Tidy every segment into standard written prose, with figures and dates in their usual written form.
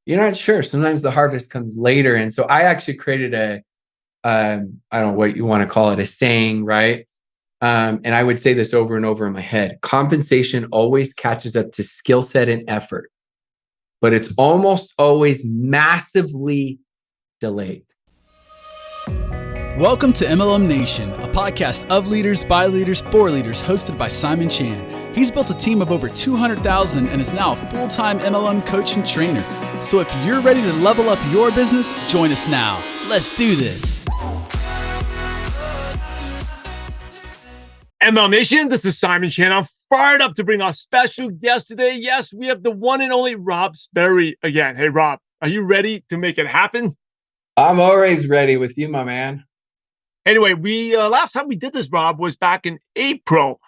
You're not sure. Sometimes the harvest comes later. And so I actually created I don't know what you want to call it, a saying, right? And I would say this over and over in my head. Compensation always catches up to skill set and effort, but it's almost always massively delayed. Welcome to MLM Nation, a podcast of leaders, by leaders, for leaders, hosted by Simon Chan. He's built a team of over 200,000 and is now a full-time MLM coach and trainer. So if you're ready to level up your business, join us now. Let's do this. MLM Nation, this is Simon Chan. I'm fired up to bring our special guest today. Yes, we have the one and only Rob Sperry again. Hey, Rob, are you ready to make it happen? I'm always ready with you, my man. Anyway, we last time we did this, Rob, was back in April.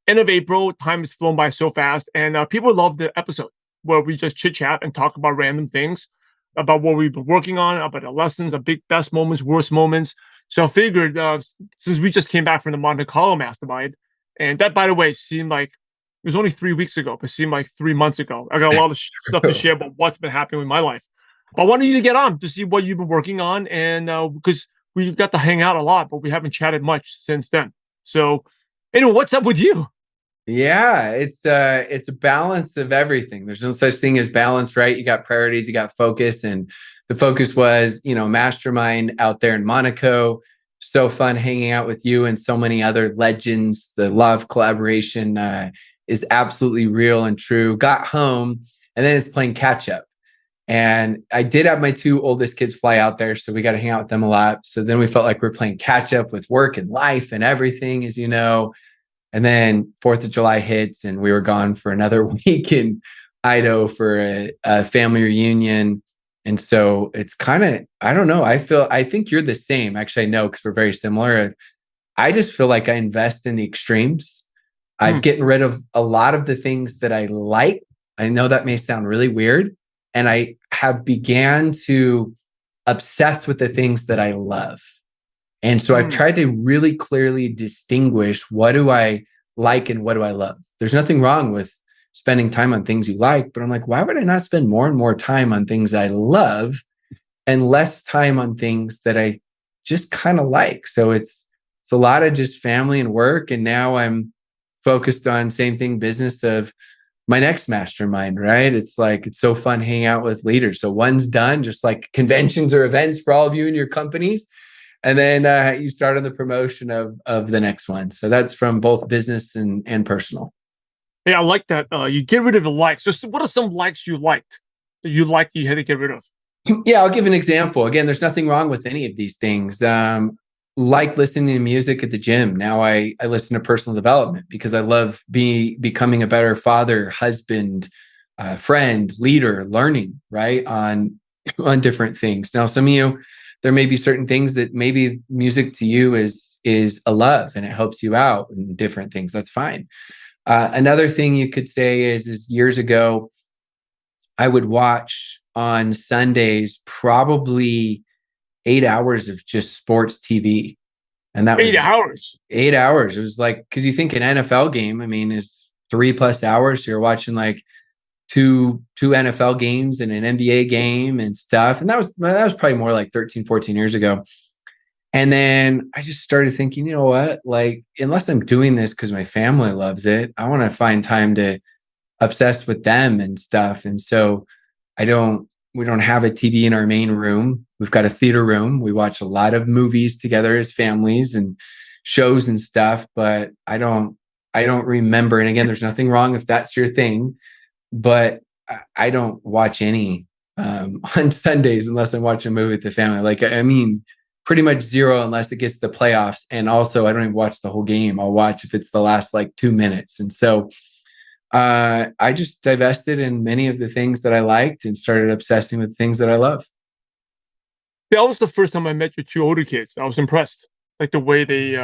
End of April, time has flown by so fast, and people loved the episode where we just chit-chat and talk about random things, about what we've been working on, about the lessons, the big best moments, worst moments. So I figured, since we just came back from the Monte Carlo Mastermind, and that, by the way, seemed like it was only 3 weeks ago, but seemed like 3 months ago. I got a lot of stuff to share about what's been happening with my life. But I wanted you to get on to see what you've been working on, and because we've got to hang out a lot, but we haven't chatted much since then. So anyway, what's up with you? Yeah, it's a balance of everything. There's no such thing as balance, right? You got priorities, you got focus, and the focus was, Mastermind out there in Monaco. So fun hanging out with you and so many other legends. The love collaboration is absolutely real and true. Got home, and then it's playing catch up. And I did have my 2 oldest kids fly out there, so we got to hang out with them a lot. So then we felt like we're playing catch up with work and life and everything, as you know. And then 4th of July hits, and we were gone for another week in Idaho for a family reunion. And so it's kind of, I don't know. I think you're the same. Actually, I know, because we're very similar. I just feel like I invest in the extremes. I've gotten rid of a lot of the things that I like. I know that may sound really weird. And I have began to obsess with the things that I love. And so I've tried to really clearly distinguish, what do I like and what do I love? There's nothing wrong with spending time on things you like, but I'm like, why would I not spend more and more time on things I love and less time on things that I just kind of like? So it's a lot of just family and work. And now I'm focused on same thing, business of my next mastermind, right? It's like, it's so fun hanging out with leaders. So one's done, just like conventions or events for all of you in your companies. And then you start on the promotion of the next one. So that's from both business and personal. Yeah, I like that. You get rid of the likes. So what are some likes you liked that you had to get rid of? Yeah, I'll give an example. Again, there's nothing wrong with any of these things. Like listening to music at the gym. Now I listen to personal development because I love becoming a better father, husband, friend, leader, learning, right? On different things. Now, some of you, there may be certain things that maybe music to you is a love and it helps you out in different things. That's fine. Another thing you could say is years ago, I would watch on Sundays probably 8 hours of just sports TV. And that was 8 hours. 8 hours. It was like, because you think an NFL game, I mean, is 3+ hours. So you're watching like two NFL games and an NBA game and stuff. And that was probably more like 13, 14 years ago. And then I just started thinking, you know what, like, unless I'm doing this because my family loves it, I want to find time to obsess with them and stuff. And so we don't have a TV in our main room. We've got a theater room. We watch a lot of movies together as families and shows and stuff, but I don't remember. And again, there's nothing wrong if that's your thing, but I don't watch any on Sundays unless I'm watching a movie with the family. Like, I mean, pretty much zero unless it gets to the playoffs. And also I don't even watch the whole game. I'll watch if it's the last like 2 minutes. And so I just divested in many of the things that I liked and started obsessing with things that I love. That was the first time I met your 2 older kids. I was impressed, like the way they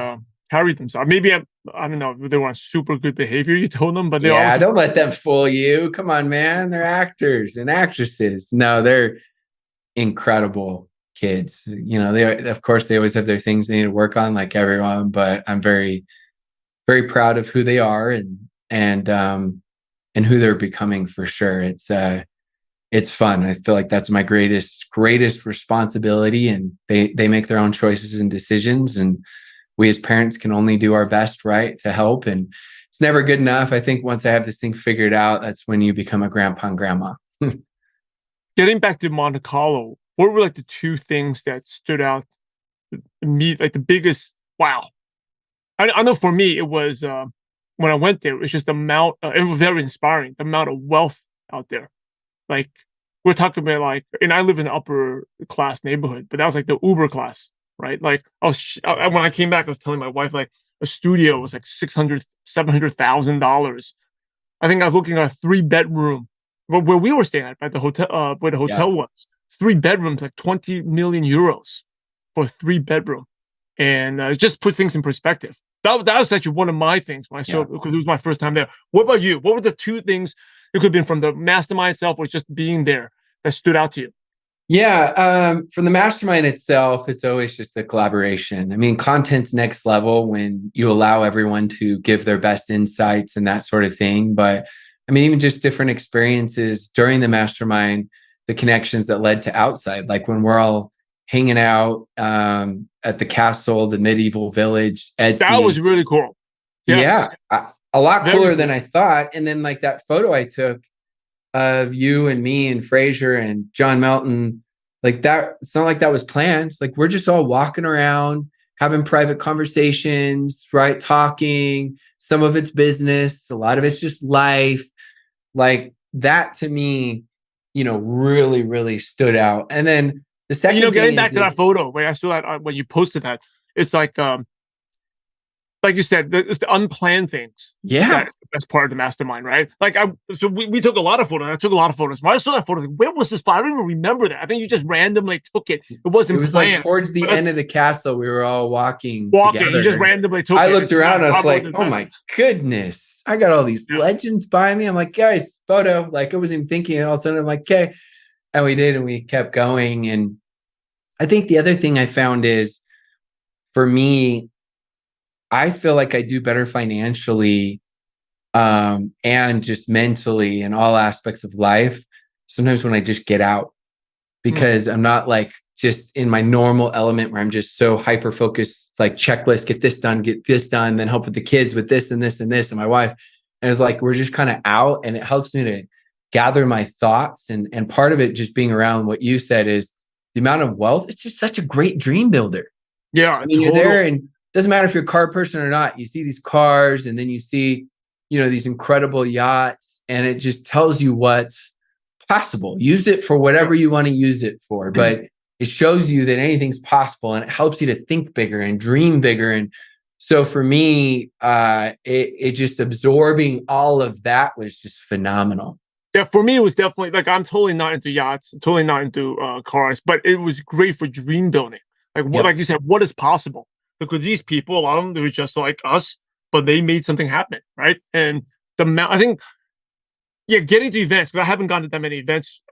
carried themselves. Maybe I don't know if they were on super good behavior, you told them, but don't let them fool you. Come on, man. They're actors and actresses. No, they're incredible kids. Of course, they always have their things they need to work on, like everyone, but I'm very, very proud of who they are and who they're becoming for sure. it's fun. I feel like that's my greatest responsibility, and they make their own choices and decisions, and we as parents can only do our best, right, to help. And it's never good enough. I think once I have this thing figured out, that's when you become a grandpa and grandma. Getting back to Monte Carlo, what were like the two things that stood out to me, like the biggest wow? I know for me, it was when I went there, it was just the amount, it was very inspiring, the amount of wealth out there. Like, we're talking about like, and I live in an upper class neighborhood, but that was like the Uber class, right? Like, when I came back, I was telling my wife, like, a studio was like $700,000. I think I was looking at a 3-bedroom, where we were staying at the hotel, where the hotel was. 3 bedrooms, like 20 million euros for a 3-bedroom. And just put things in perspective. That was actually one of my things when I saw, because it was my first time there. What about you? What were the two things, it could have been from the mastermind itself or just being there, that stood out to you? Yeah, from the mastermind itself, it's always just the collaboration. I mean, content's next level when you allow everyone to give their best insights and that sort of thing. But I mean, even just different experiences during the mastermind, the connections that led to outside, like when we're all hanging out at the castle, the medieval village. Etsy. That was really cool. Yes. Yeah, a lot Very cooler cool. than I thought. And then like that photo I took of you and me and Fraser and John Melton, like that, it's not like that was planned. It's like we're just all walking around, having private conversations, right? Talking. Some of it's business, a lot of it's just life. Like that to me, really, really stood out. And then the second thing getting back to that photo, where I saw that when you posted that, it's like you said, it's the unplanned things. Yeah. That's part of the mastermind, right? Like, so we took a lot of photos. I took a lot of photos. When I saw that photo, like, where was this photo? I don't even remember that. I think you just randomly took it. It wasn't planned. Like towards the end of the castle, we were all walking together. You just randomly took it. I looked around, I was like, oh my goodness, I got all these legends by me. I'm like, guys, photo. Like, I wasn't even thinking, and all of a sudden I'm like, okay. And we did, and we kept going. And I think the other thing I found is, for me, I feel like I do better financially and just mentally in all aspects of life sometimes when I just get out, because I'm not like just in my normal element where I'm just so hyper focused, like checklist, get this done, then help with the kids with this and this and this and my wife. And it's like we're just kind of out, and it helps me to gather my thoughts. And part of it just being around what you said is the amount of wealth. It's just such a great dream builder. Yeah, I mean, you're there, and it doesn't matter if you're a car person or not. You see these cars, and then you see, these incredible yachts, and it just tells you what's possible. Use it for whatever you want to use it for, but it shows you that anything's possible, and it helps you to think bigger and dream bigger. And so for me, it just absorbing all of that was just phenomenal. Yeah, for me, it was definitely like, I'm totally not into yachts, totally not into cars, but it was great for dream building. Like like you said, what is possible? Because these people, a lot of them, they were just like us, but they made something happen, right? And I think, getting to events, because I haven't gone to that many events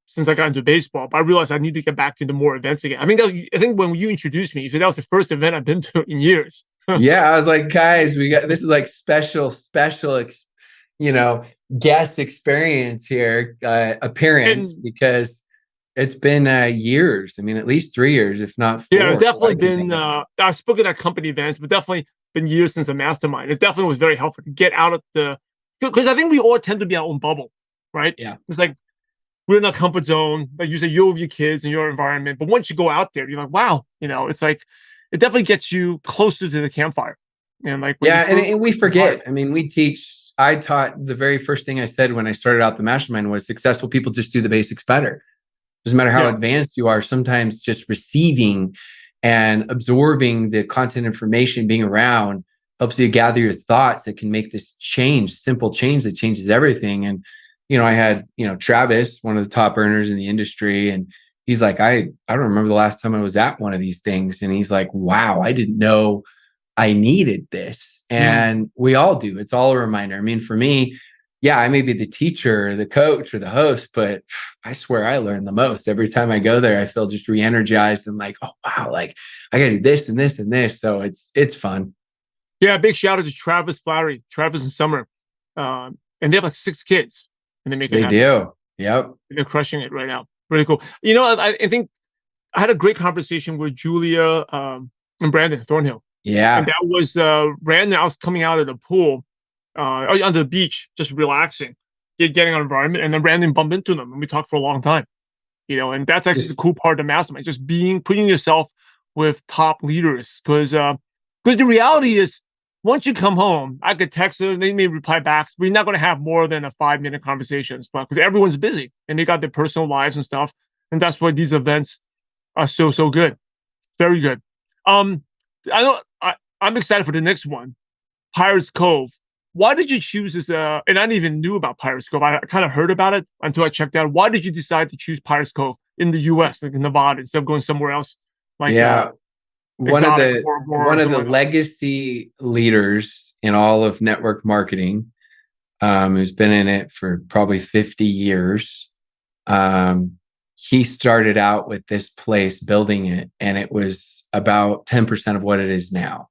since I got into baseball, but I realized I need to get back to the more events again. I think when you introduced me, you said that was the first event I've been to in years. Yeah, I was like, guys, this is like special, guest experience here, appearance, because it's been years. I mean, at least 3 years, if not 4. Yeah, it's definitely been, I've spoken at company events, but definitely been years since a mastermind. It definitely was very helpful to get out of because I think we all tend to be our own bubble, right? Yeah. It's like, we're in our comfort zone. Like you say, you're with your kids and your environment. But once you go out there, you're like, wow, it's like, it definitely gets you closer to the campfire. And like, and we forget. I mean, I taught, the very first thing I said when I started out the mastermind was successful people just do the basics better. Doesn't matter how advanced you are. Sometimes just receiving and absorbing the content information, being around, helps you gather your thoughts that can make this simple change that changes everything. And, I had, Travis, one of the top earners in the industry, and he's like, I don't remember the last time I was at one of these things. And he's like, wow, I didn't know I needed this. And we all do. It's all a reminder. I mean, for me, I may be the teacher, the coach, or the host, but I swear I learn the most. Every time I go there, I feel just re-energized and like, oh, wow, like I got to do this and this and this. So it's fun. Yeah, big shout out to Travis Flaherty, Travis and Summer. And they have like 6 kids, and they make it happen. They do. Yep. They're crushing it right now. Really cool. I think I had a great conversation with Julia and Brandon Thornhill. And Yeah. that was Brandon. I was coming out of the pool on the beach, just relaxing, getting on environment. And then Brandon bumped into them and we talked for a long time. And that's actually the cool part of Mastermind, just putting yourself with top leaders. Because the reality is, once you come home, I could text them, they may reply back. We're not going to have more than a 5-minute conversations, but because everyone's busy and they got their personal lives and stuff. And that's why these events are so good. Very good. I'm excited for the next one, Pirates Cove. Why did you choose this? And I didn't even knew about Pirates Cove. I kind of heard about it until I checked out. Why did you decide to choose Pirates Cove in the U.S., like in Nevada, instead of going somewhere else? Like, one of the legacy leaders in all of network marketing, who's been in it for probably 50 years. He started out with this place, building it, and it was about 10% of what it is now,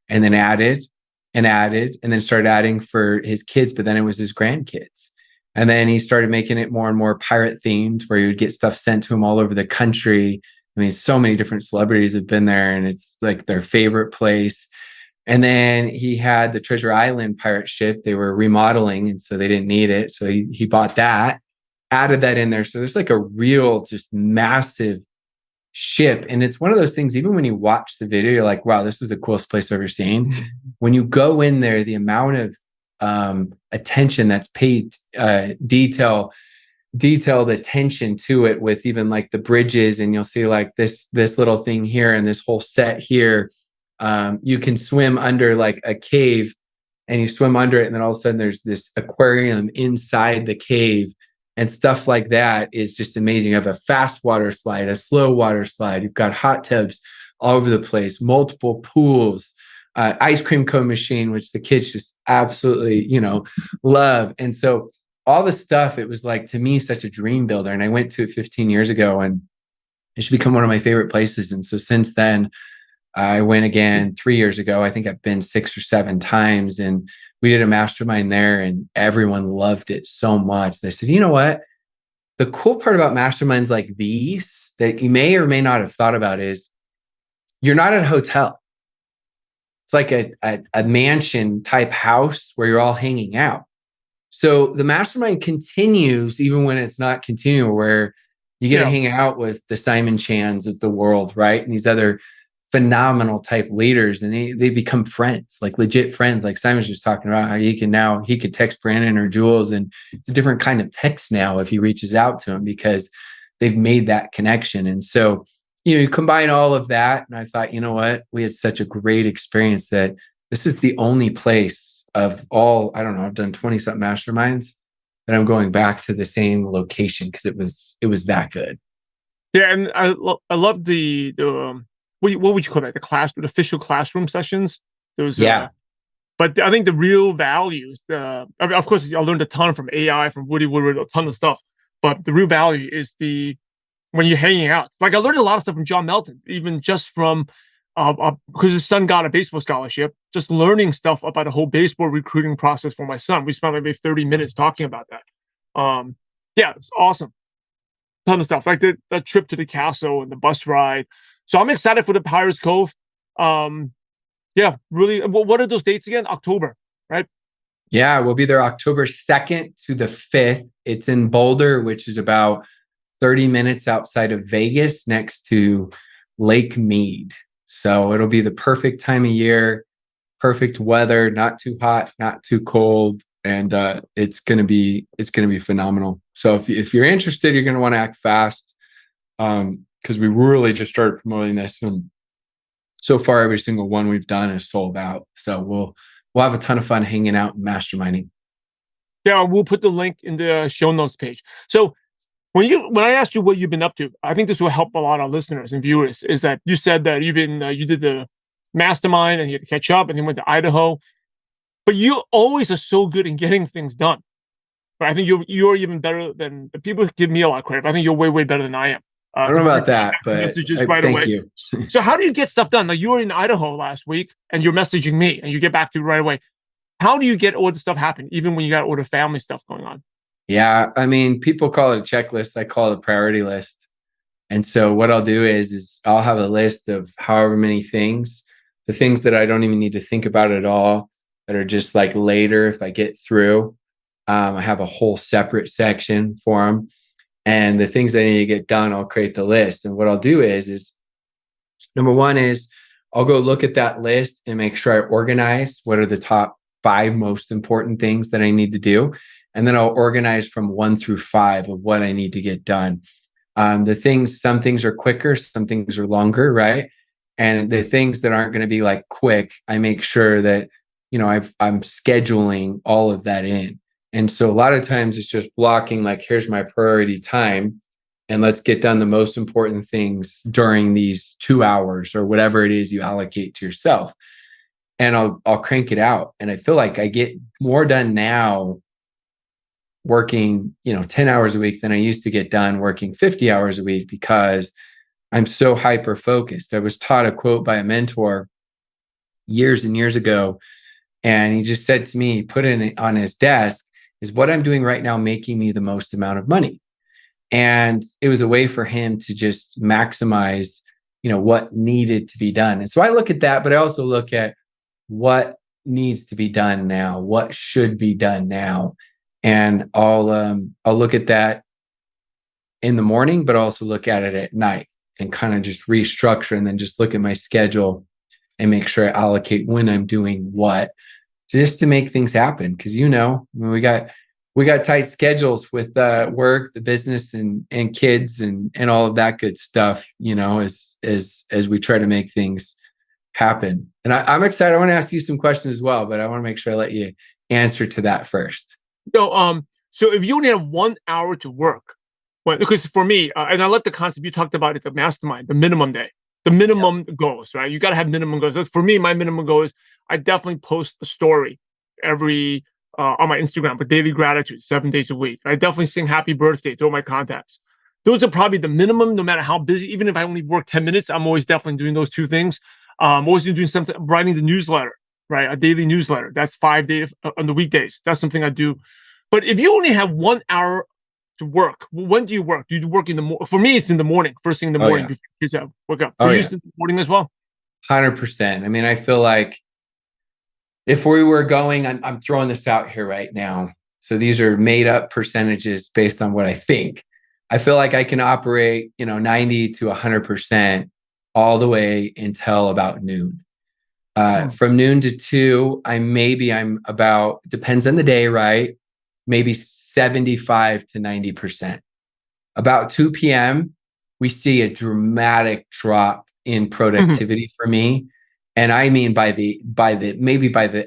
and then added, and then started adding for his kids, but then it was his grandkids. And then he started making it more and more pirate themed, where he would get stuff sent to him all over the country. I mean, so many different celebrities have been there, and it's like their favorite place. And then he had the Treasure Island pirate ship. They were remodeling, and so they didn't need it. So he bought that, added that in there. So there's like a real, just massive ship. And it's one of those things, even when you watch the video, you're like, wow, this is the coolest place I've ever seen. Mm-hmm. When you go in there, the amount of attention that's paid, detailed attention to it, with even like the bridges, and you'll see like this little thing here and this whole set here. You can swim under like a cave, and you swim under it, and then all of a sudden there's this aquarium inside the cave, and stuff like that is just amazing. You have a fast water slide, a slow water slide. You've got hot tubs all over the place, multiple pools, ice cream cone machine, which the kids just absolutely, love. And so all the stuff, it was like, to me, such a dream builder. And I went to it 15 years ago, and it should become one of my favorite places. And so since then, I went again 3 years ago. I think I've been 6 or 7 times, and we did a mastermind there, and everyone loved it so much. They said, you know what? The cool part about masterminds like these that you may or may not have thought about is you're not at a hotel. It's like a mansion type house where you're all hanging out. So the mastermind continues even when it's not continuing, where you get to hang out with the Simon Chans of the world, right? And these other phenomenal type leaders, and they become friends, like legit friends. Like Simon's just talking about how he could text Brandon or Jules, and it's a different kind of text now if he reaches out to him, because they've made that connection. And so, you combine all of that, and I thought, you know what? We had such a great experience that this is the only place of all, I don't know, I've done 20 something masterminds, that I'm going back to the same location, because it was that good. Yeah. And I love the what would you call that? The official classroom sessions. There was, but I think the real values, of course, I learned a ton from AI, from Woody Woodward, a ton of stuff. But the real value is when you're hanging out. Like, I learned a lot of stuff from John Melton, even just from because his son got a baseball scholarship, just learning stuff about the whole baseball recruiting process for my son. We spent maybe 30 minutes talking about that. It's awesome. Ton of stuff, like the trip to the castle and the bus ride. So I'm excited for the Pirates Cove. Really. What are those dates again? October, right? Yeah, we'll be there October 2nd to the 5th. It's in Boulder, which is about 30 minutes outside of Vegas, next to Lake Mead. So it'll be the perfect time of year, perfect weather, not too hot, not too cold, and it's gonna be phenomenal. So if you're interested, you're gonna want to act fast, because we really just started promoting this, and so far every single one we've done is sold out. So we'll have a ton of fun hanging out and masterminding. Yeah, we'll put the link in the show notes page. So when I asked you what you've been up to, I think this will help a lot of listeners and viewers, is that you said that you did the mastermind and you had to catch up, and you went to Idaho, but you always are so good in getting things done. But I think you're even better than people give me a lot of credit. But I think you're way better than I am. I don't know about that, but messages right thank away. You. So how do you get stuff done? Like, you were in Idaho last week, and you're messaging me, and you get back to me right away. How do you get all the stuff happen, even when you got all the family stuff going on? Yeah. I mean, people call it a checklist. I call it a priority list. And so what I'll do is I'll have a list of however many things, the things that I don't even need to think about at all, that are just like later if I get through. I have a whole separate section for them. And the things I need to get done, I'll create the list. And what I'll do is number one is I'll go look at that list and make sure I organize what are the top 5 most important things that I need to do. And then I'll organize from 1 through 5 of what I need to get done. Some things are quicker, some things are longer, right? And the things that aren't going to be like quick, I make sure that, I'm scheduling all of that in. And so a lot of times it's just blocking, like, here's my priority time, and let's get done the most important things during these 2 hours or whatever it is you allocate to yourself. And I'll crank it out. And I feel like I get more done now working, 10 hours a week than I used to get done working 50 hours a week, because I'm so hyper focused. I was taught a quote by a mentor years and years ago, and he just said to me, put it on his desk, is what I'm doing right now making me the most amount of money? And it was a way for him to just maximize, what needed to be done. And so I look at that, but I also look at what needs to be done now, what should be done now. And I'll look at that in the morning, but also look at it at night and kind of just restructure, and then just look at my schedule and make sure I allocate when I'm doing what, just to make things happen. Because we got tight schedules with work, the business, and kids, and all of that good stuff. As we try to make things happen. And I'm excited. I want to ask you some questions as well, but I want to make sure I let you answer to that first. So if you only have 1 hour to work, because for me, and I love the concept you talked about at the Mastermind, the minimum day, the minimum goals, right? You got to have minimum goals. For me, my minimum goal is I definitely post a story every on my Instagram for daily gratitude, 7 days a week. I definitely sing happy birthday to all my contacts. Those are probably the minimum, no matter how busy. Even if I only work 10 minutes, I'm always definitely doing those 2 things. I'm always doing something, writing the newsletter, right? A daily newsletter. That's 5 days on the weekdays. That's something I do. But if you only have 1 hour to work, when do you work? Do you work in the morning? For me, it's in the morning, first thing in the morning before kids wake up. For you, it's in the morning as well? 100%. I mean, I feel like if we were going, I'm throwing this out here right now. So these are made up percentages based on what I think. I feel like I can operate, 90 to 100% all the way until about noon. From noon to 2, I'm about, depends on the day, right? Maybe 75 to 90%. About 2 p.m., we see a dramatic drop in productivity for me. And I mean by the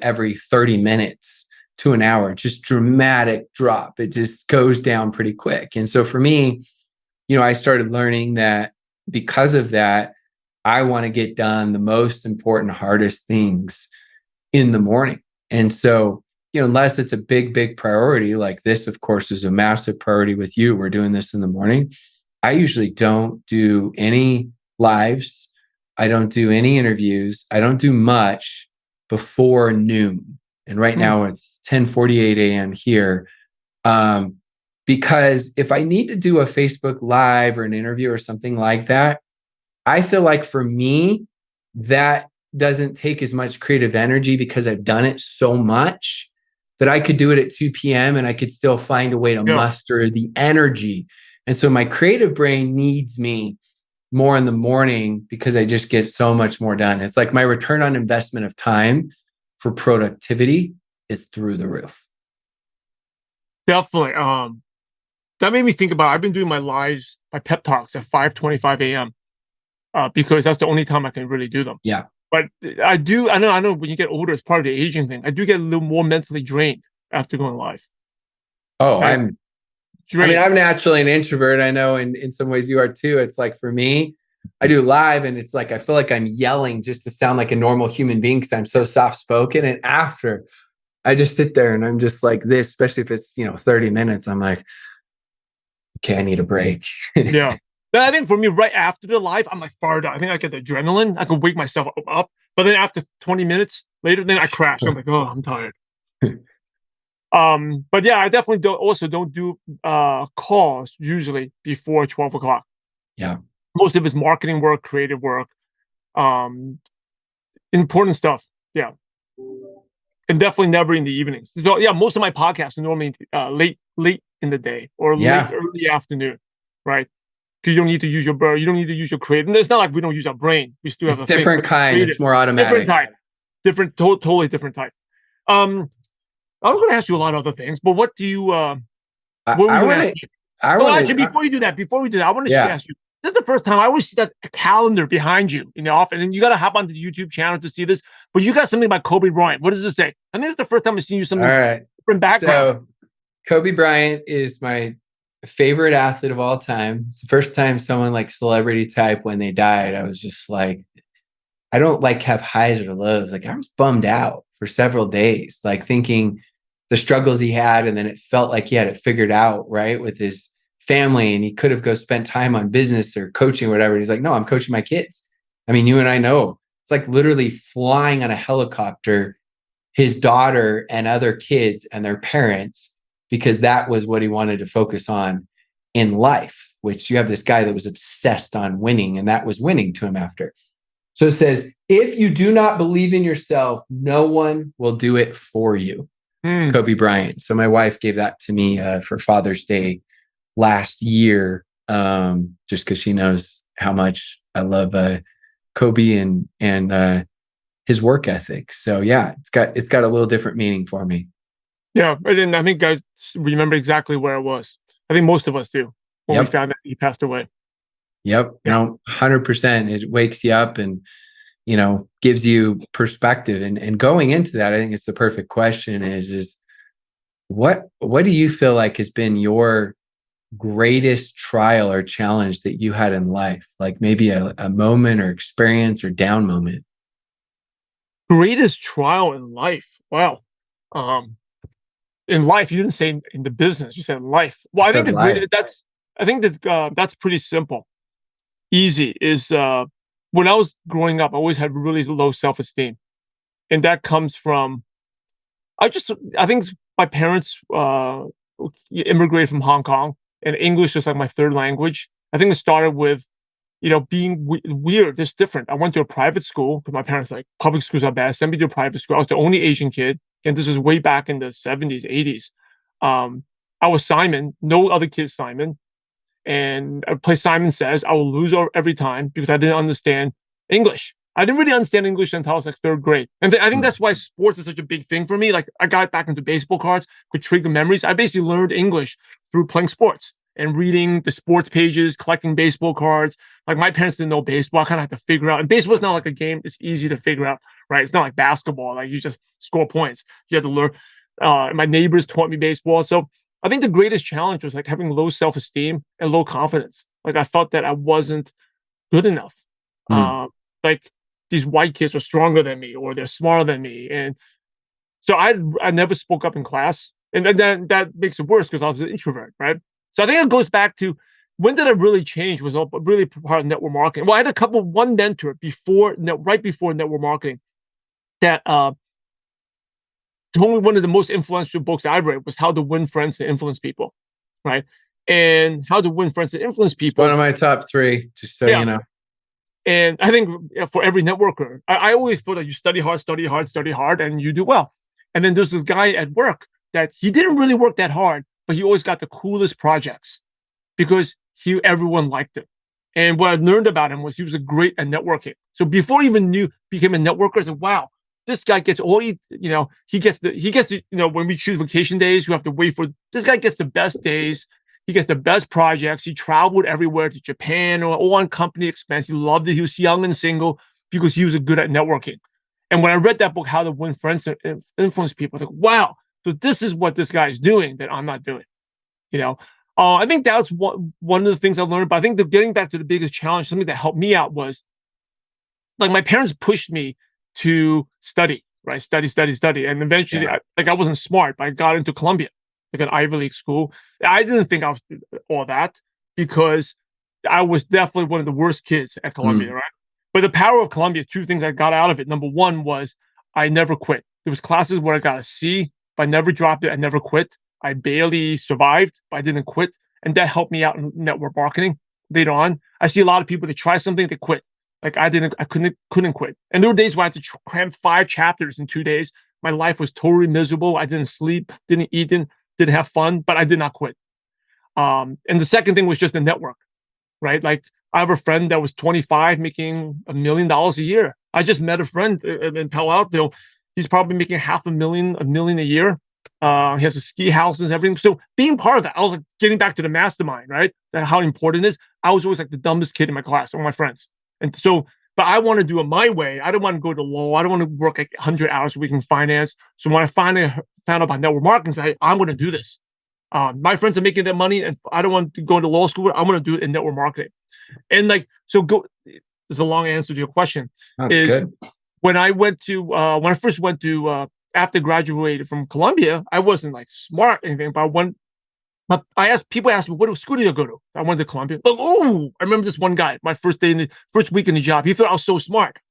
every 30 minutes to an hour, just dramatic drop. It just goes down pretty quick. And so for me, I started learning that because of that, I want to get done the most important, hardest things in the morning. And so, unless it's a big, big priority, like this, of course, is a massive priority with you. We're doing this in the morning. I usually don't do any lives. I don't do any interviews. I don't do much before noon. And right now it's 10:48 a.m. here. Because if I need to do a Facebook Live or an interview or something like that, I feel like for me, that doesn't take as much creative energy because I've done it so much that I could do it at 2 p.m. and I could still find a way to muster the energy. And so my creative brain needs me more in the morning because I just get so much more done. It's like my return on investment of time for productivity is through the roof. Definitely. That made me think about, I've been doing my lives, my pep talks at 5:25 a.m. Because that's the only time I can really do them. Yeah. But I know when you get older, it's part of the aging thing. I do get a little more mentally drained after going live. Oh, I'm naturally an introvert. I know in some ways you are too. It's like for me, I do live and it's like I feel like I'm yelling just to sound like a normal human being because I'm so soft spoken. And after I just sit there and I'm just like this, especially if it's 30 minutes, I'm like, okay, I need a break. Yeah. Then I think for me, right after the live, I'm like fired up. I think I get the adrenaline. I can wake myself up. But then after 20 minutes later, then I crash. I'm like, oh, I'm tired. But yeah, I definitely don't do calls usually before 12 o'clock. Yeah. Most of it's marketing work, creative work, important stuff. Yeah. And definitely never in the evenings. So yeah, most of my podcasts are normally late in the day or late early afternoon, right? Because you don't need to use your brain. You don't need to use your creative. And it's not like we don't use our brain. We still have a different kind. It's more automatic. Different type. Totally different type. I was going to ask you a lot of other things, but what do you? What were you going to ask me? Actually, before we do that, I want to ask you. This is the first time I always see that calendar behind you in the office, and you got to hop onto the YouTube channel to see this. But you got something about Kobe Bryant. What does it say? I think it's the first time I've seen you something different background. So, Kobe Bryant is my favorite athlete of all time. It's the first time someone like celebrity type, when they died, I was just like, I don't like have highs or lows. Like I was bummed out for several days, like thinking the struggles he had, and then it felt like he had it figured out, right, with his family, and he could have spent time on business or coaching or whatever. He's like, no, I'm coaching my kids. I mean, you and I know it's like literally flying on a helicopter, his daughter and other kids and their parents, because that was what he wanted to focus on in life, which you have this guy that was obsessed on winning, and that was winning to him after. So it says, if you do not believe in yourself, no one will do it for you. Kobe Bryant. So my wife gave that to me for Father's Day last year, just because she knows how much I love Kobe and his work ethic. So yeah, it's got a little different meaning for me. Yeah, and I think guys remember exactly where it was. I think most of us do when we found out he passed away. Yep, 100%. It wakes you up and gives you perspective. And going into that, I think it's the perfect question: is what do you feel like has been your greatest trial or challenge that you had in life? Like maybe a moment or experience or down moment. Greatest trial in life. Wow. In life, you didn't say in the business, you said in life. Well, I think that's pretty simple. Easy is when I was growing up, I always had really low self-esteem. And that comes from I think my parents immigrated from Hong Kong, and English is like my third language. I think it started with, being weird, just different. I went to a private school because my parents like public schools are bad. Sent me to a private school. I was the only Asian kid, and this is way back in the 70s, 80s. I was Simon, no other kid Simon, and I play Simon Says. I will lose every time because I didn't understand English. I didn't really understand English until I was like third grade. And I think that's why sports is such a big thing for me. Like I got back into baseball cards, could trigger memories. I basically learned English through playing sports and reading the sports pages, collecting baseball cards. Like my parents didn't know baseball. I kind of had to figure out. And baseball is not like a game. It's easy to figure out, right? It's not like basketball. Like you just score points. You have to learn. My neighbors taught me baseball. So I think the greatest challenge was like having low self-esteem and low confidence. Like I felt that I wasn't good enough. Like these white kids are stronger than me, or they're smarter than me. And so I never spoke up in class. And then that makes it worse because I was an introvert, right? So I think it goes back to when did it really change was really part of network marketing. Well, I had one mentor right before network marketing that told me one of the most influential books I've read was How to Win Friends and Influence People, right? And How to Win Friends and Influence People. It's one of my top 3, just so you know. And I think for every networker, I always thought that you study hard, and you do well. And then there's this guy at work that he didn't really work that hard, but he always got the coolest projects because everyone liked him. And what I learned about him was he was great at networking. So before he even became a networker, I said, wow, this guy gets he gets when we choose vacation days, you have to wait for, this guy gets the best days. He gets the best projects. He traveled everywhere to Japan or all on company expense. He loved it. He was young and single because he was good at networking. And when I read that book, How to Win Friends and Influence People, I was like, wow, so this is what this guy is doing that I'm not doing. I think that's one of the things I learned. But I think getting back to the biggest challenge, something that helped me out was like my parents pushed me to study, right? Study. And eventually, I wasn't smart, but I got into Columbia, like an Ivy League school. I didn't think I was all that because I was definitely one of the worst kids at Columbia, right? But the power of Columbia, 2 things I got out of it. Number one was I never quit. There was classes where I got a C, but I never dropped it. I never quit. I barely survived, but I didn't quit. And that helped me out in network marketing later on. I see a lot of people that try something, they quit. Like I couldn't quit. And there were days where I had to cram 5 chapters in 2 days. My life was totally miserable. I didn't sleep, didn't eat, didn't have fun, but I did not quit. And the second thing was just the network, right? Like I have a friend that was 25 making $1 million a year. I just met a friend in Palo Alto. He's probably making $500,000, $1 million a year. He has a ski house and everything. So being part of that, I was like getting back to the mastermind, right? How important it is. I was always like the dumbest kid in my class, all my friends. And so, but I want to do it my way. I don't want to go to law. I don't want to work like 100 hours a week in finance. So when I finally found out about network marketing, I'm going to do this. My friends are making that money and I don't want to go into law school. I'm going to do it in network marketing. And like, so go, there's a long answer to your question. That's good. When I first went to, after graduated from Columbia, I wasn't like smart or anything, but people asked me, what school did you go to? I went to Columbia. Like, oh, I remember this one guy, my first week in the job. He thought I was so smart. I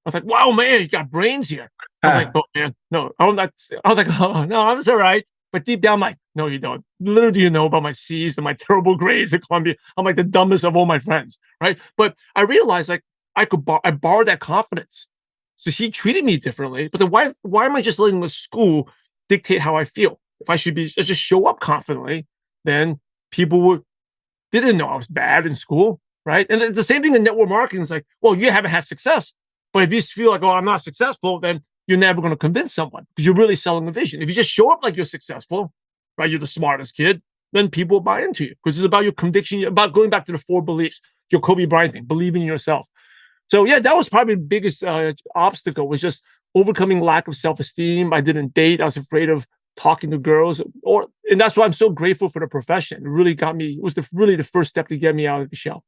was like, wow, man, you got brains here. I'm like, oh man, no, I'm not. I was like, oh no, I was all right. But deep down, I'm like, no, you don't. Little do you know about my C's and my terrible grades at Columbia. I'm like the dumbest of all my friends, right? But I realized like I borrowed that confidence. So he treated me differently. But then why am I just letting the school dictate how I feel? If I should just show up confidently, then people didn't know I was bad in school, right? And it's the same thing in network marketing. It's like, well, you haven't had success. But if you feel like, oh, I'm not successful, then you're never going to convince someone because you're really selling a vision. If you just show up like you're successful, right? You're the smartest kid, then people will buy into you because it's about your conviction, about going back to the 4 beliefs, your Kobe Bryant thing, believing in yourself. So yeah, that was probably the biggest obstacle was just overcoming lack of self-esteem. I didn't date. I was afraid of talking to girls, and that's why I'm so grateful for the profession. It really got me. It was really the first step to get me out of the shell.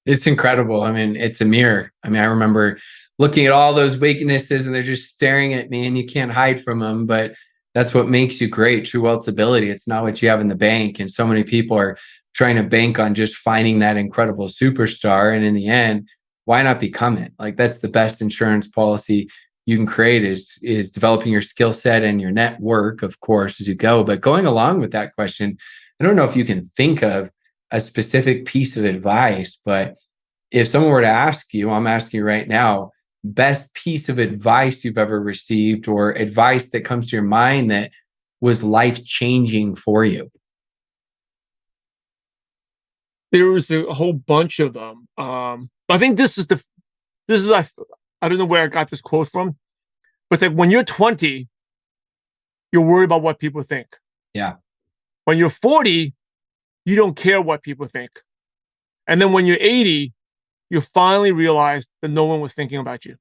It's incredible. I mean, it's a mirror. I mean, I remember looking at all those weaknesses and they're just staring at me and you can't hide from them. But that's what makes you great. True wealth's ability. It's not what you have in the bank. And so many people are trying to bank on just finding that incredible superstar. And in the end, why not become it? Like that's the best insurance policy you can create is developing your skill set and your network, of course, as you go. But going along with that question, I don't know if you can think of a specific piece of advice, but if someone were to ask you, I'm asking you right now, best piece of advice you've ever received or advice that comes to your mind that was life-changing for you? There was a whole bunch of them. I think I don't know where I got this quote from, but it's like when you're 20, you're worried about what people think. Yeah. When you're 40, you don't care what people think. And then when you're 80, you finally realize that no one was thinking about you.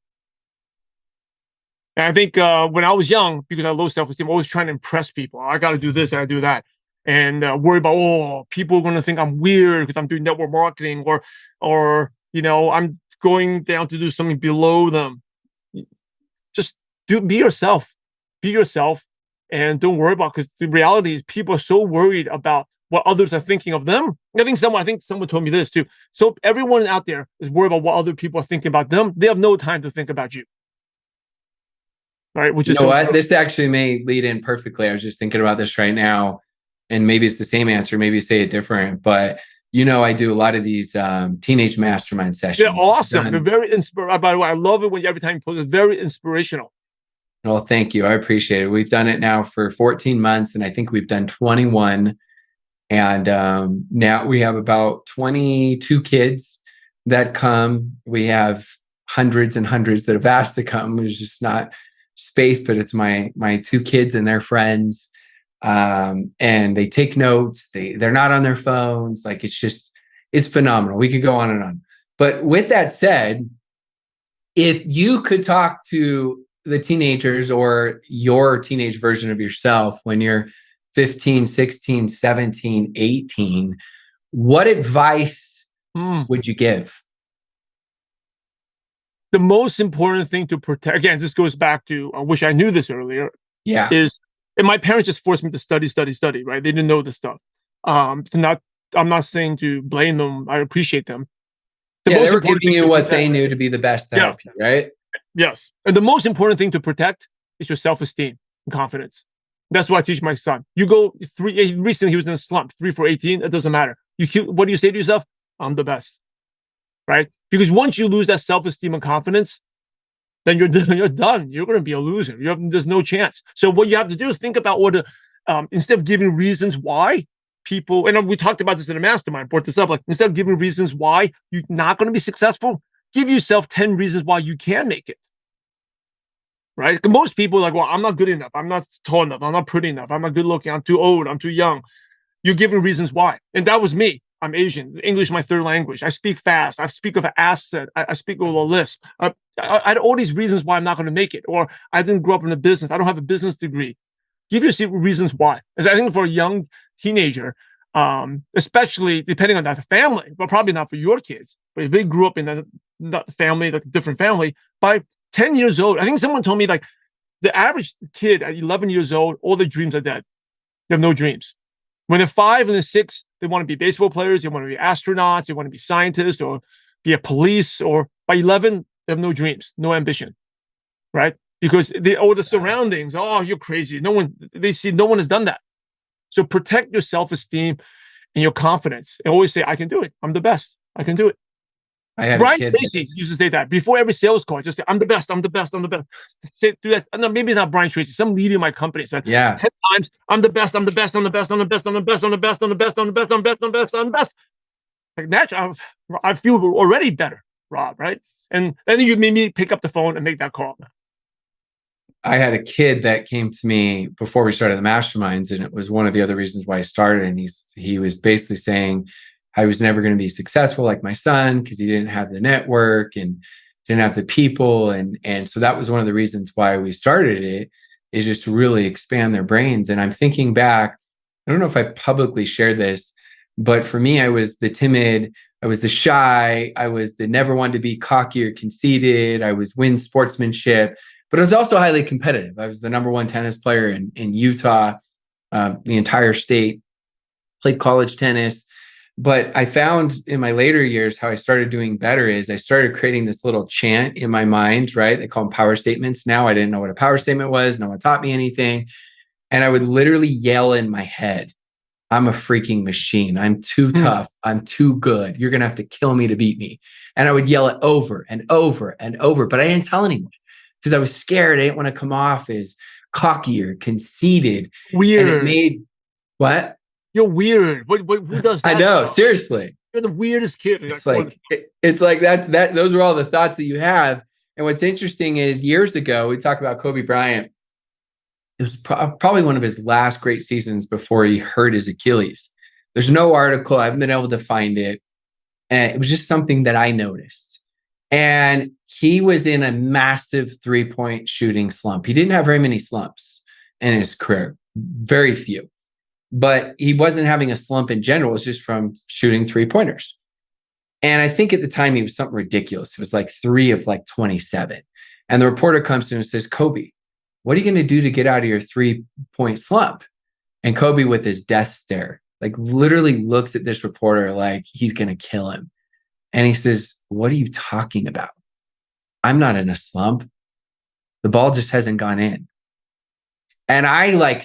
And I think when I was young, because I had low self-esteem, I was trying to impress people. I got to do this, I got to do that. And worry about, oh, people are going to think I'm weird because I'm doing network marketing or you know, I'm going down to do something below them. Just be yourself. Be yourself and don't worry about, because the reality is people are so worried about what others are thinking of them. I think someone told me this too. So everyone out there is worried about what other people are thinking about them. They have no time to think about you. All right, which is what? This actually may lead in perfectly. I was just thinking about this right now, and maybe it's the same answer, maybe you say it different, but you know, I do a lot of these teenage mastermind sessions. They're awesome. They're very inspirational. By the way, I love it when every time you post, it's very inspirational. Well, thank you. I appreciate it. We've done it now for 14 months, and I think we've done 21. And now we have about 22 kids that come. We have hundreds and hundreds that have asked to come. There's just not space, but it's my 2 kids and their friends. And they take notes. They're not on their phones. Like it's phenomenal. We could go on and on. But with that said, if you could talk to the teenagers or your teenage version of yourself when you're 15, 16, 17, 18, what advice would you give? The most important thing to protect, again, this goes back to, I wish I knew this earlier. Yeah. And my parents just forced me to study, right? They didn't know this stuff. I'm not saying to blame them. I appreciate them. They were giving you what they knew to be the best to help you, right? Yes. And the most important thing to protect is your self-esteem and confidence. That's what I teach my son. You go recently he was in a slump, 3 for 18. It doesn't matter. What do you say to yourself? I'm the best, right? Because once you lose that self-esteem and confidence, then you're done. You're going to be a loser. There's no chance. So what you have to do is think about instead of giving reasons why people, and we talked about this in a mastermind, brought this up, like instead of giving reasons why you're not going to be successful, give yourself 10 reasons why you can make it. Right? Most people are like, well, I'm not good enough. I'm not tall enough. I'm not pretty enough. I'm not good looking. I'm too old. I'm too young. You're giving reasons why. And that was me. I'm Asian. English is my third language. I speak fast. I speak with an accent. I speak with a lisp. I had all these reasons why I'm not going to make it. Or I didn't grow up in a business. I don't have a business degree. Give yourself reasons why. As I think for a young teenager, especially depending on that family, but probably not for your kids. But if they grew up in a family, like a different family, by 10 years old, I think someone told me like the average kid at 11 years old, all their dreams are dead. They have no dreams. When they're 5 and they're 6, they want to be baseball players, they want to be astronauts, they want to be scientists or be a police, or by 11, they have no dreams, no ambition, right? Because all the surroundings, oh, you're crazy. No one has done that. So protect your self-esteem and your confidence and always say, I can do it. I'm the best. I can do it. Brian Tracy used to say that before every sales call. Just say, I'm the best. I'm the best. I'm the best. Do that. No, maybe not Brian Tracy. Some leader in my company said 10 times, I'm the best. I'm the best. I'm the best. I'm the best. I'm the best. I'm the best. I'm the best. I'm the best. I'm the best. I'm the best. I'm the best. Like that, I feel already better, Rob. Right? And then you made me pick up the phone and make that call. I had a kid that came to me before we started the masterminds, and it was one of the other reasons why I started. And he was basically saying I was never going to be successful like my son because he didn't have the network and didn't have the people. And so that was one of the reasons why we started it, is just to really expand their brains. And I'm thinking back, I don't know if I publicly shared this, but for me, I was the timid, I was the shy, I was the never wanted to be cocky or conceited. I was win sportsmanship, but I was also highly competitive. I was the number 1 tennis player in Utah, the entire state, played college tennis. But I found in my later years, how I started doing better is I started creating this little chant in my mind, right? They call them power statements now. I didn't know what a power statement was. No one taught me anything. And I would literally yell in my head, I'm a freaking machine. I'm too tough. I'm too good. You're going to have to kill me to beat me. And I would yell it over and over and over, but I didn't tell anyone because I was scared. I didn't want to come off as cocky or conceited. Weird. And it made what? You're weird. Who does that? I know, stuff? seriously. You're the weirdest kid. It's like that. Those are all the thoughts that you have. And what's interesting is years ago, we talk about Kobe Bryant. It was probably one of his last great seasons before he hurt his Achilles. There's no article. I haven't been able to find it. And it was just something that I noticed. And he was in a massive 3-point shooting slump. He didn't have very many slumps in his career, very few. But he wasn't having a slump in general. It was just from shooting 3-pointers. And I think at the time he was something ridiculous. It was like 3 of like 27. And the reporter comes to him and says, Kobe, what are you going to do to get out of your 3-point slump? And Kobe, with his death stare, like literally looks at this reporter like he's going to kill him. And he says, what are you talking about? I'm not in a slump. The ball just hasn't gone in. And I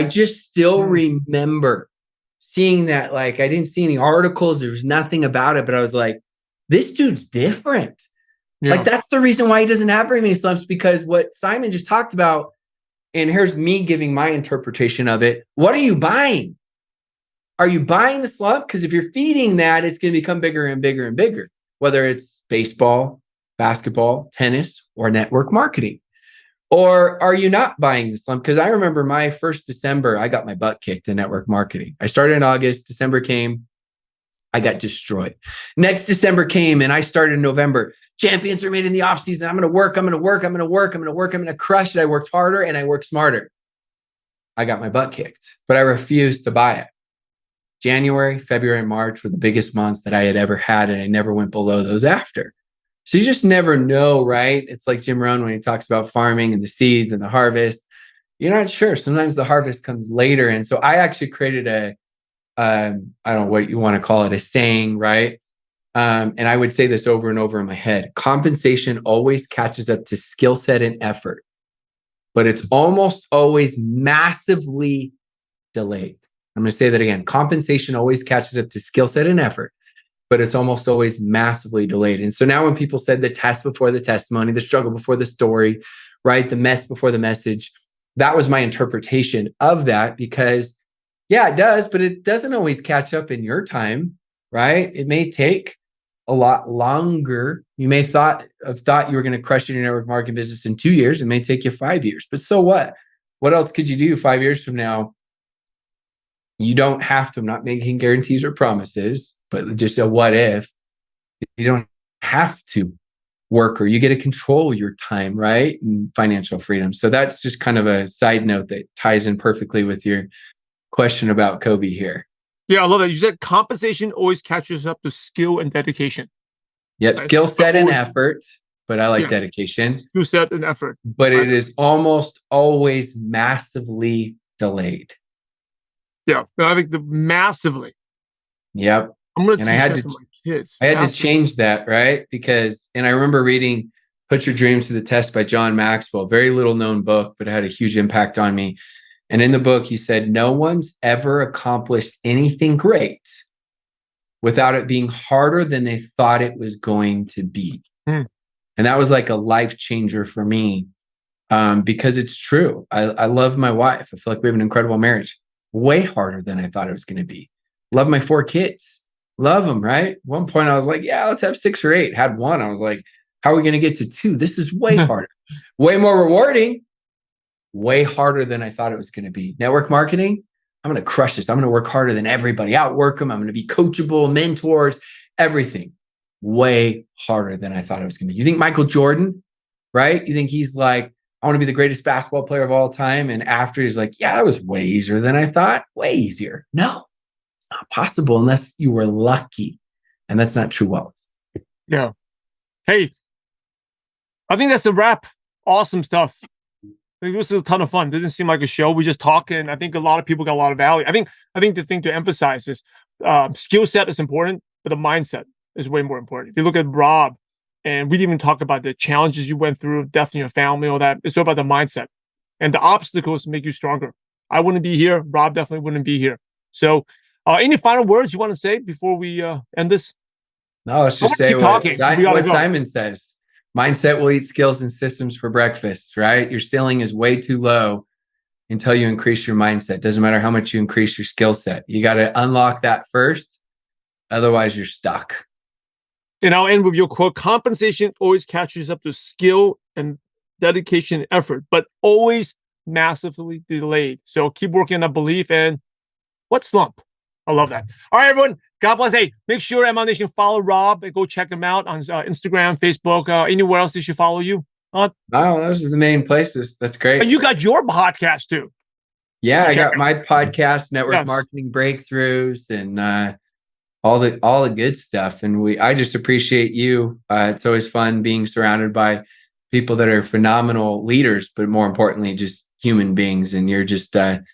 just still remember seeing that. Like, I didn't see any articles. There was nothing about it, but I was like, this dude's different. Yeah. Like, that's the reason why he doesn't have very many slumps, because what Simon just talked about, and here's me giving my interpretation of it. What are you buying? Are you buying the slump? Because if you're feeding that, it's going to become bigger and bigger and bigger, whether it's baseball, basketball, tennis, or network marketing. Or are you not buying the slump? Because I remember my first December, I got my butt kicked in network marketing. I started in August, December came, I got destroyed. Next December came and I started in November. Champions are made in the off season. I'm going to work. I'm going to crush it. I worked harder and I worked smarter. I got my butt kicked, but I refused to buy it. January, February, and March were the biggest months that I had ever had, and I never went below those after. So you just never know, right? It's like Jim Rohn when he talks about farming and the seeds and the harvest. You're not sure. Sometimes the harvest comes later. And so I actually created I don't know what you want to call it, a saying, right? And I would say this over and over in my head. Compensation always catches up to skill set and effort. but it's almost always massively delayed. I'm going to say that again. Compensation always catches up to skill set and effort, but it's almost always massively delayed. And so now when people said the test before the testimony, the struggle before the story, right? The mess before the message, that was my interpretation of that, because yeah, it does, but it doesn't always catch up in your time, right? It may take a lot longer. You may have thought you were going to crush your network marketing business in 2 years. It may take you 5 years, but so what? What else could you do 5 years from now? You don't have to. I'm not making guarantees or promises, but just a what if. You don't have to work, or you get to control your time, right? And financial freedom. So that's just kind of a side note that ties in perfectly with your question about Cove here. Yeah, I love that. You said compensation always catches up to skill and dedication. Yep, skill set and effort, but I like dedication. Skill set and effort. But it is almost always massively delayed. Yeah, I think massively. Yep. I'm going to teach I had that to, to my kids. I had to change that, right? Because, and I remember reading Put Your Dreams to the Test by John Maxwell, very little known book, but it had a huge impact on me. And in the book, he said, no one's ever accomplished anything great without it being harder than they thought it was going to be. And that was like a life changer for me, because it's true. I love my wife. I feel like we have an incredible marriage. Way harder than I thought it was going to be. Love my 4 kids. Love them, right? At one point, I was like, yeah, let's have 6 or 8. Had 1. I was like, how are we going to get to 2? This is way harder. Way more rewarding. Way harder than I thought it was going to be. Network marketing, I'm going to crush this. I'm going to work harder than everybody, outwork them. I'm going to be coachable, mentors, everything. Way harder than I thought it was going to be. You think Michael Jordan, right? You think he's like, I want to be the greatest basketball player of all time. And after he's like, yeah, that was way easier than I thought. Way easier. No, it's not possible unless you were lucky. And that's not true wealth. Yeah. Hey, I think that's a wrap. Awesome stuff. I think this is a ton of fun. It didn't seem like a show. We just talk, and I think a lot of people got a lot of value. I think the thing to emphasize is skill set is important, but the mindset is way more important. If you look at Rob, and we didn't even talk about the challenges you went through, death in your family, all that. It's all about the mindset. And the obstacles make you stronger. I wouldn't be here. Rob definitely wouldn't be here. So any final words you want to say before we end this? No, let's just say what Simon says. Mindset will eat skills and systems for breakfast, right? Your ceiling is way too low until you increase your mindset. Doesn't matter how much you increase your skill set. You got to unlock that first. Otherwise, you're stuck. And I'll end with your quote: compensation always catches up to skill and dedication and effort, but always massively delayed. So keep working on that belief. And what slump? I love that. All right, everyone. God bless. Hey, make sure MLM Nation follow Rob and go check him out on Instagram, Facebook, anywhere else they should follow you. No, those are the main places. That's great. And you got your podcast too. Yeah, I got my podcast, Network Marketing Breakthroughs, and all the good stuff. And I just appreciate you. It's always fun being surrounded by people that are phenomenal leaders, but more importantly, just human beings. And you're just a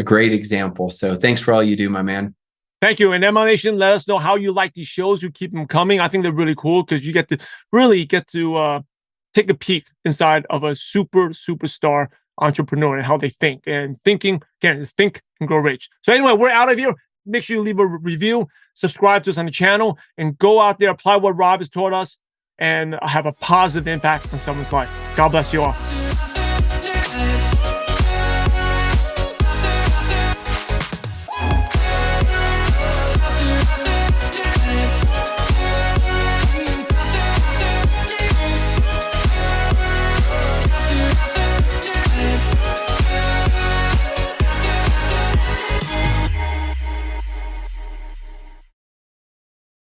great example. So thanks for all you do, my man. Thank you. And MLM Nation, let us know how you like these shows. You keep them coming. I think they're really cool because you get to take a peek inside of a superstar entrepreneur and how they think. And thinking, again, think and grow rich. So anyway, we're out of here. Make sure you leave a review, subscribe to us on the channel, and go out there, apply what Rob has taught us, and have a positive impact on someone's life. God bless you all.